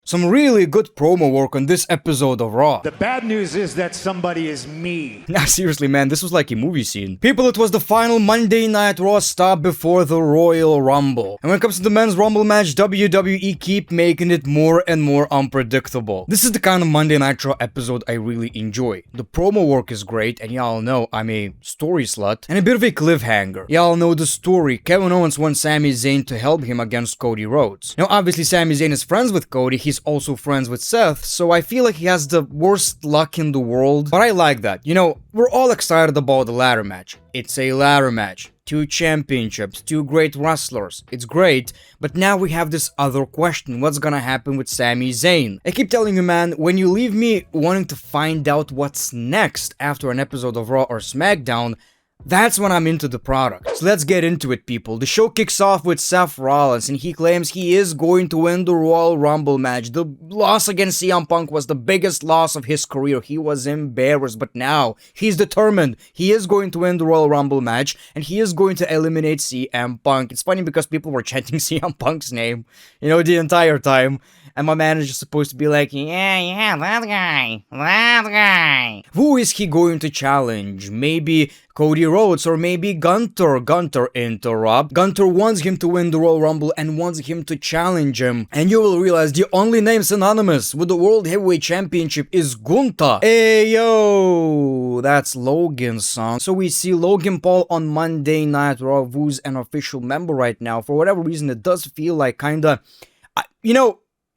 Some really good promo work on this episode of Raw. The bad news is that somebody is me. Nah, seriously, man, this was like a movie scene. People, it was the final Monday Night Raw stop before the Royal Rumble. And when it comes to the men's Rumble match, WWE keep making it more and more unpredictable. This is the kind of Monday Night Raw episode I really enjoy. The promo work is great, and y'all know I'm a story slut, and a bit of a cliffhanger. Y'all know the story. Kevin Owens wants Sami Zayn to help him against Cody Rhodes. Now, obviously, Sami Zayn is friends with Cody. He's also friends with Seth, so I feel like he has the worst luck in the world. But I like that. You know, we're all excited about the ladder match. It's a ladder match. 2 championships, 2 great wrestlers. It's great, but now we have this other question. What's gonna happen with Sami Zayn? I keep telling you, man, when you leave me wanting to find out what's next after an episode of Raw or SmackDown, that's when I'm into the product. So let's get into it, people. The show kicks off with Seth Rollins, and he claims he is going to win the Royal Rumble match. The loss against CM Punk was the biggest loss of his career. He was embarrassed, but now he's determined. He is going to win the Royal Rumble match, and he is going to eliminate CM Punk. It's funny because people were chanting CM Punk's name, the entire time. And my manager's supposed to be like, yeah, that guy. Who is he going to challenge? Maybe Cody Rhodes or maybe Gunter. Gunter interrupt. Gunter wants him to win the Royal Rumble and wants him to challenge him. And you will realize the only name synonymous with the World Heavyweight Championship is Gunter. Ayo, that's Logan's song. So we see Logan Paul on Monday Night Raw, who's an official member right now. For whatever reason, it does feel like kinda,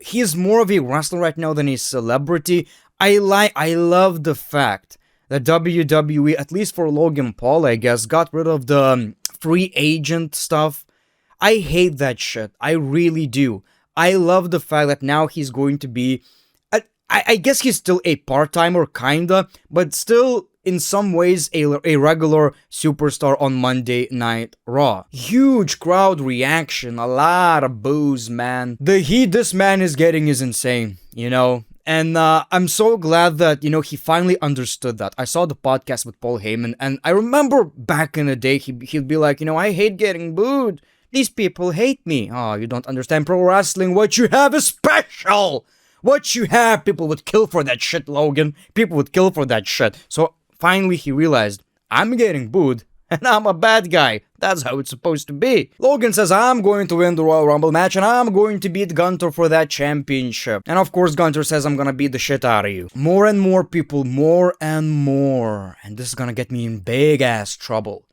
he's more of a wrestler right now than a celebrity. I love the fact that WWE, at least for Logan Paul, I guess, got rid of the free agent stuff. I hate that shit. I really do. I love the fact that now he's going to be, I guess he's still a part-timer, kinda, but still in some ways a regular superstar on Monday Night Raw. Huge crowd reaction, a lot of boos, man. The heat this man is getting is insane, And I'm so glad that, he finally understood that. I saw the podcast with Paul Heyman, and I remember back in the day, he'd be like, I hate getting booed. These people hate me. Oh, you don't understand pro wrestling. What you have is special. What you have, people would kill for that shit, Logan. People would kill for that shit. So finally he realized, I'm getting booed, and I'm a bad guy. That's how it's supposed to be. Logan says, I'm going to win the Royal Rumble match, and I'm going to beat Gunter for that championship. And of course, Gunter says, I'm gonna beat the shit out of you. More and more people, more and more. And this is gonna get me in big-ass trouble.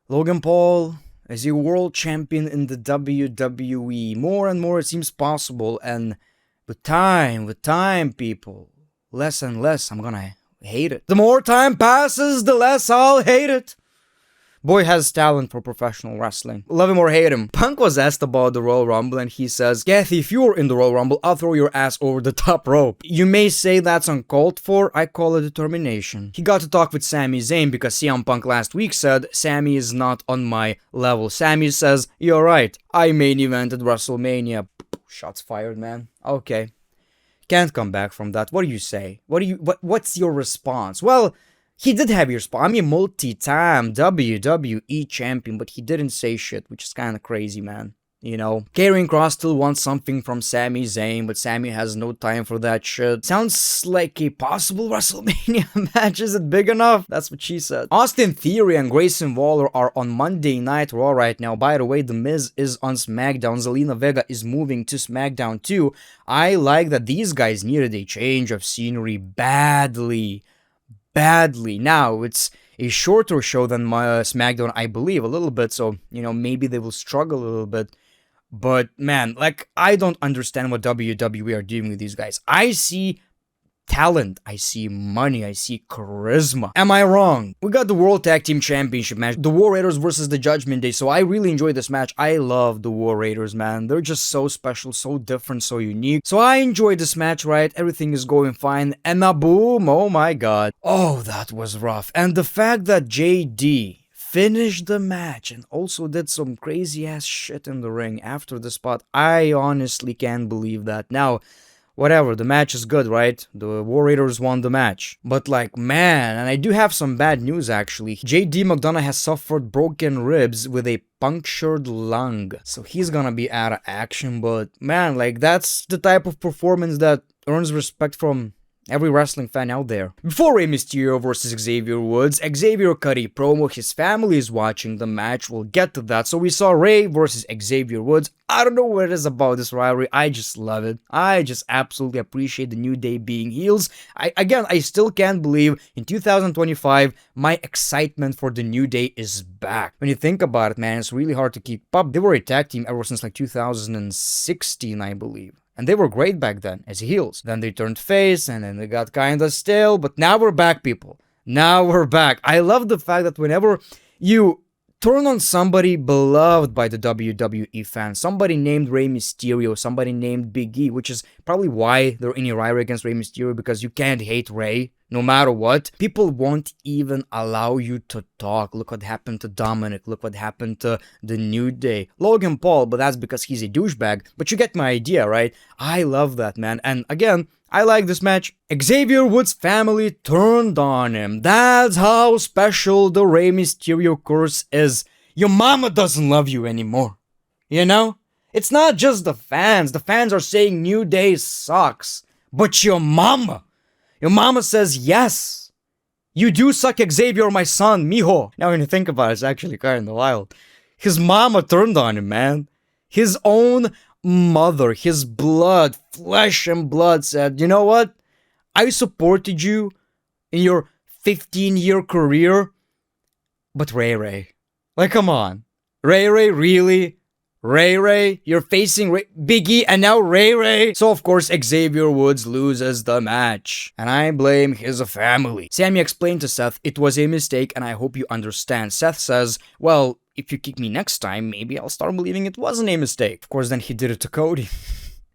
Logan Paul is a world champion in the WWE. More and more it seems possible, and with time, people, less and less, I'm gonna hate it. The more time passes, the less I'll hate it. Boy has talent for professional wrestling. Love him or hate him. Punk was asked about the Royal Rumble and he says, Kathy, if you're in the Royal Rumble, I'll throw your ass over the top rope. You may say that's uncalled for, I call it determination. He got to talk with Sami Zayn because CM Punk last week said, Sami is not on my level. Sami says, you're right, I main evented WrestleMania. Shots fired, man. Okay. Can't come back from that. What do you say? What's your response? Well, he did have your spot. I'm a multi-time WWE champion, but he didn't say shit, which is kind of crazy, man. Karrion Kross still wants something from Sami Zayn, but Sami has no time for that shit. Sounds like a possible WrestleMania match. Is it big enough? That's what she said. Austin Theory and Grayson Waller are on Monday Night Raw right now. By the way, The Miz is on SmackDown. Zelina Vega is moving to SmackDown too. I like that these guys needed a change of scenery badly. Now, it's a shorter show than my SmackDown, I believe, a little bit, so, maybe they will struggle a little bit. But, man, I don't understand what WWE are doing with these guys. I see talent, I see money, I see charisma. Am I wrong? We got the World Tag Team Championship match, the War Raiders versus the Judgment Day, so I really enjoyed this match. I love the War Raiders, man. They're just so special, so different, so unique. So I enjoyed this match, right? Everything is going fine, and now boom, oh my god. Oh, that was rough. And the fact that JD finished the match and also did some crazy ass shit in the ring after the spot, I honestly can't believe that. Now, whatever, the match is good, right? The War Raiders won the match. But like, man, and I do have some bad news actually. JD McDonough has suffered broken ribs with a punctured lung. So he's gonna be out of action, but man, like that's the type of performance that earns respect from every wrestling fan out there. Before Rey Mysterio versus Xavier Woods, Xavier cut a promo. His family is watching the match. We'll get to that. So we saw Rey versus Xavier Woods. I don't know what it is about this rivalry. I just love it. I just absolutely appreciate the New Day being heels. I still can't believe in 2025, my excitement for the New Day is back. When you think about it, man, it's really hard to keep up. They were a tag team ever since like 2016, I believe. And they were great back then as heels. Then they turned face and then they got kinda stale. But now we're back, people. Now we're back. I love the fact that whenever you turn on somebody beloved by the WWE fans, somebody named Rey Mysterio, somebody named Big E, which is probably why they're in a rivalry against Rey Mysterio, because you can't hate Rey no matter what. People won't even allow you to talk. Look what happened to Dominic. Look what happened to the New Day. Logan Paul, but that's because he's a douchebag. But you get my idea, right? I love that, man. And again, I like this match. Xavier Woods' family turned on him. That's how special the Rey Mysterio curse is. Your mama doesn't love you anymore. You know? It's not just the fans. The fans are saying New Day sucks. But your mama says yes. You do suck, Xavier, my son, mijo. Now when you think about it, it's actually kind of wild. His mama turned on him, man. His own mother, his blood, flesh and blood said, you know what? I supported you in your 15-year career, but Ray. Like, come on. Ray, really? Ray, you're facing Big E and now Ray. So of course Xavier Woods loses the match. And I blame his family. Sammy explained to Seth it was a mistake and I hope you understand. Seth says, well, if you kick me next time, maybe I'll start believing it wasn't a mistake. Of course, then he did it to Cody.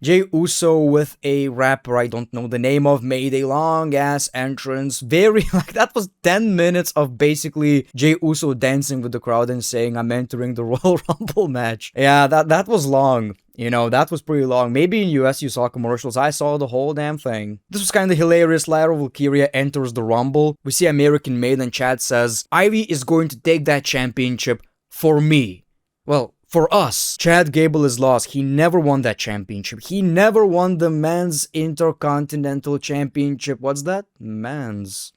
Jey Uso with a rapper I don't know the name of made a long ass entrance. That was 10 minutes of basically Jey Uso dancing with the crowd and saying I'm entering the Royal Rumble match. Yeah, that was long. You know, that was pretty long. Maybe in US you saw commercials. I saw the whole damn thing. This was kind of hilarious. Lyra Valkyria enters the Rumble. We see American Maiden. Chad says Ivy is going to take that championship for me. Well, for us. Chad Gable is lost. He never won that championship. He never won the Men's Intercontinental Championship. What's that? Men's.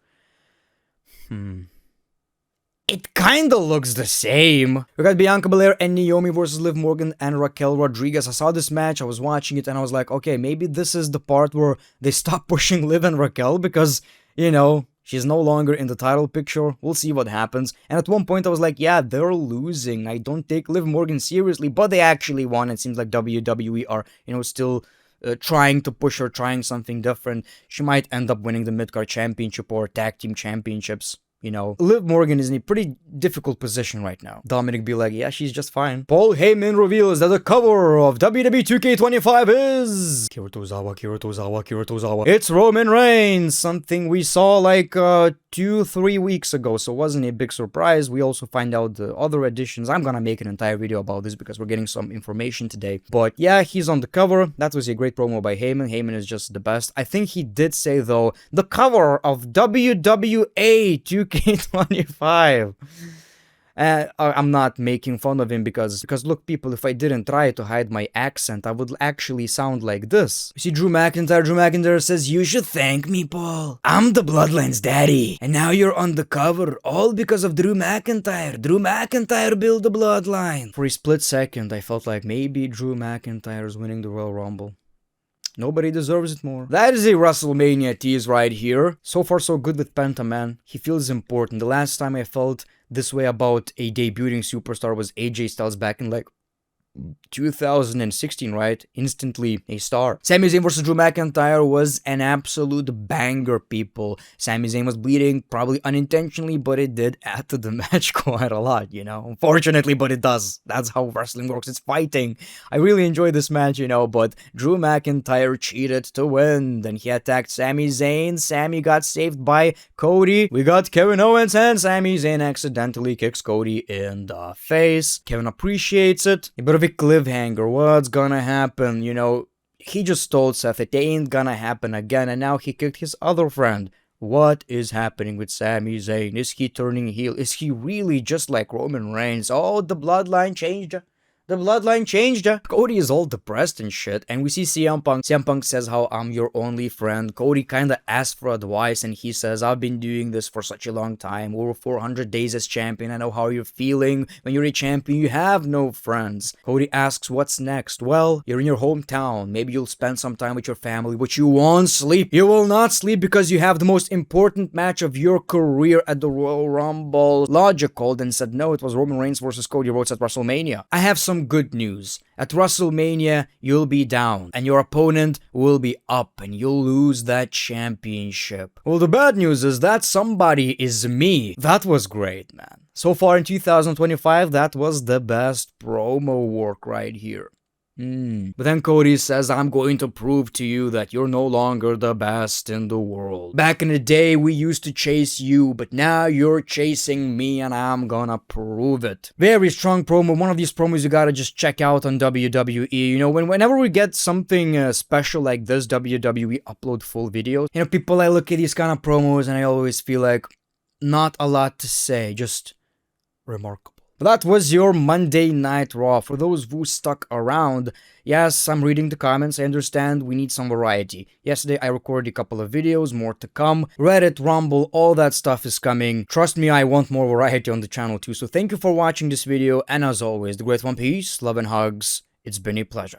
It kinda looks the same. We got Bianca Belair and Naomi versus Liv Morgan and Raquel Rodriguez. I saw this match, I was watching it, and I was like, okay, maybe this is the part where they stop pushing Liv and Raquel because, you know, she's no longer in the title picture. We'll see what happens. And at one point I was like, yeah, they're losing. I don't take Liv Morgan seriously, but they actually won. It seems like WWE are, you know, still trying to push her, trying something different. She might end up winning the Midcard Championship or Tag Team Championships. You know, Liv Morgan is in a pretty difficult position right now. Dominic be like, yeah, she's just fine. Paul Heyman reveals that the cover of WWE 2K25 is Kira Tozawa. It's Roman Reigns, something we saw like 2-3 weeks ago, so it wasn't a big surprise. We also find out the other additions. I'm gonna make an entire video about this because we're getting some information today. But yeah, he's on the cover. That was a great promo by Heyman. Heyman is just the best. I think he did say, though, the cover of WWA 2K25. I'm not making fun of him because look, people, if I didn't try to hide my accent, I would actually sound like this. You see Drew McIntyre says, you should thank me, Paul. I'm the Bloodline's daddy. And now you're on the cover, all because of Drew McIntyre. Drew McIntyre built the Bloodline. For a split second, I felt like maybe Drew McIntyre is winning the Royal Rumble. Nobody deserves it more. That is a WrestleMania tease right here. So far so good with Penta, man. He feels important. The last time I felt this way about a debuting superstar was AJ Styles back in like 2016, right? Instantly a star. Sami Zayn versus Drew McIntyre was an absolute banger, people. Sami Zayn was bleeding, probably unintentionally, but it did add to the match quite a lot, you know? Unfortunately, but it does. That's how wrestling works. It's fighting. I really enjoyed this match, you know, but Drew McIntyre cheated to win. Then he attacked Sami Zayn. Sami got saved by Cody. We got Kevin Owens, and Sami Zayn accidentally kicks Cody in the face. Kevin appreciates it. A bit of a cliffhanger. What's gonna happen? You know, he just told Seth it ain't gonna happen again, and now he kicked his other friend. What is happening with Sami Zayn? Is he turning heel? Is he really just like Roman Reigns? Oh, the bloodline changed. The bloodline changed. Cody is all depressed and shit, and we see CM Punk. CM Punk says how I'm your only friend. Cody kinda asks for advice, and he says, I've been doing this for such a long time, over 400 days as champion. I know how you're feeling. When you're a champion, you have no friends. Cody asks, what's next? Well, you're in your hometown. Maybe you'll spend some time with your family, but you won't sleep. You will not sleep because you have the most important match of your career at the Royal Rumble. Logic called and said, no, it was Roman Reigns versus Cody Rhodes at WrestleMania. I have some good news. At WrestleMania, you'll be down, and your opponent will be up, and you'll lose that championship. Well, the bad news is that somebody is me. That was great, man. So far in 2025, that was the best promo work right here. But then Cody says, I'm going to prove to you that you're no longer the best in the world. Back in the day, we used to chase you, but now you're chasing me, and I'm gonna prove it. Very strong promo. One of these promos you gotta just check out on WWE. You know, whenever we get something special like this, WWE upload full videos. You know, people, I look at these kind of promos and I always feel like not a lot to say, just remarkable. That was your Monday Night Raw. For those who stuck around, yes, I'm reading the comments. I understand we need some variety. Yesterday, I recorded a couple of videos, more to come. Reddit, Rumble, all that stuff is coming. Trust me, I want more variety on the channel too. So thank you for watching this video. And as always, the great one, peace, love and hugs. It's been a pleasure.